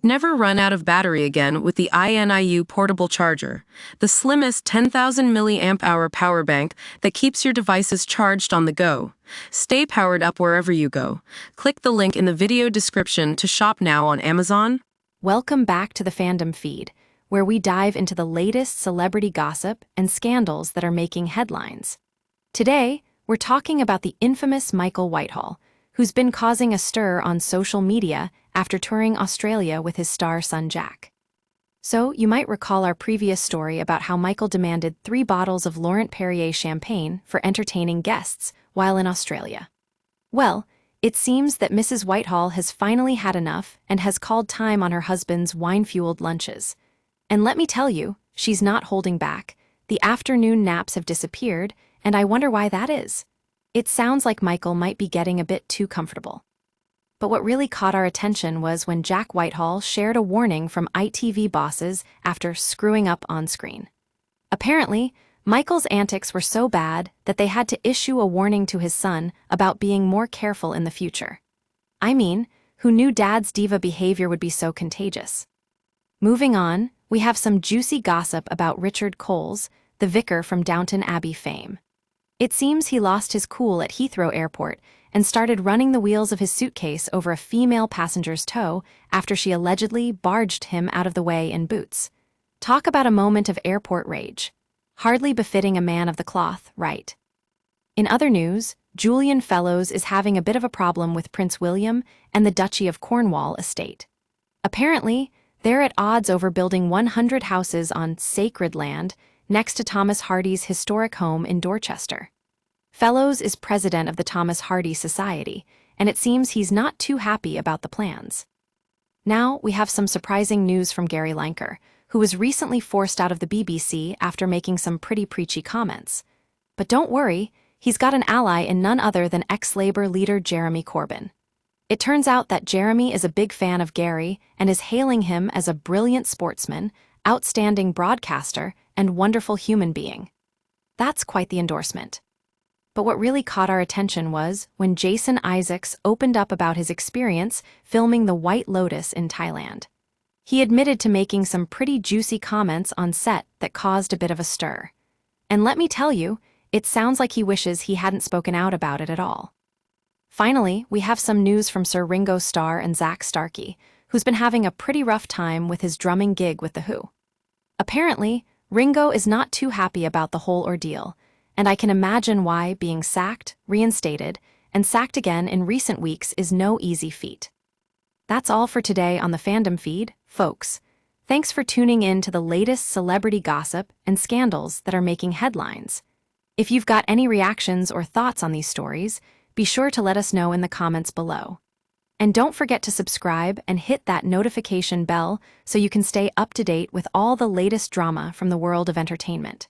Never run out of battery again with the INIU portable charger, the slimmest 10,000 milliamp hour power bank that keeps your devices charged on the go. Stay powered up wherever you go. Click the link in the video description to shop now on Amazon. Welcome back to the Fandom Feed, where we dive into the latest celebrity gossip and scandals that are making headlines. Today, we're talking about the infamous Michael Whitehall, who's been causing a stir on social media after touring Australia with his star son Jack. So, you might recall our previous story about how Michael demanded 3 bottles of Laurent-Perrier champagne for entertaining guests while in Australia. Well, it seems that Mrs. Whitehall has finally had enough and has called time on her husband's wine-fueled lunches. And let me tell you, she's not holding back. The afternoon naps have disappeared, and I wonder why that is. It sounds like Michael might be getting a bit too comfortable. But what really caught our attention was when Jack Whitehall shared a warning from ITV bosses after screwing up on screen. Apparently, Michael's antics were so bad that they had to issue a warning to his son about being more careful in the future. I mean, who knew Dad's diva behavior would be so contagious? Moving on, we have some juicy gossip about Richard Coles, the vicar from Downton Abbey fame. It seems he lost his cool at Heathrow Airport and started running the wheels of his suitcase over a female passenger's toe after she allegedly barged him out of the way in boots. Talk about a moment of airport rage. Hardly befitting a man of the cloth, right? In other news, Julian Fellowes is having a bit of a problem with Prince William and the Duchy of Cornwall estate. Apparently, they're at odds over building 100 houses on sacred land next to Thomas Hardy's historic home in Dorchester. Fellowes is president of the Thomas Hardy Society, and it seems he's not too happy about the plans. Now, we have some surprising news from Gary Lineker, who was recently forced out of the BBC after making some pretty preachy comments. But don't worry, he's got an ally in none other than ex-Labour leader Jeremy Corbyn. It turns out that Jeremy is a big fan of Gary and is hailing him as a brilliant sportsman, outstanding broadcaster, and wonderful human being. That's quite the endorsement. But what really caught our attention was when Jason Isaacs opened up about his experience filming The White Lotus in Thailand. He admitted to making some pretty juicy comments on set that caused a bit of a stir. And let me tell you, it sounds like he wishes he hadn't spoken out about it at all. Finally, we have some news from Sir Ringo Starr and Zach Starkey, who's been having a pretty rough time with his drumming gig with The Who. Apparently, Ringo is not too happy about the whole ordeal, and I can imagine why being sacked, reinstated, and sacked again in recent weeks is no easy feat. That's all for today on the Fandom Feed, folks. Thanks for tuning in to the latest celebrity gossip and scandals that are making headlines. If you've got any reactions or thoughts on these stories, be sure to let us know in the comments below. And don't forget to subscribe and hit that notification bell so you can stay up to date with all the latest drama from the world of entertainment.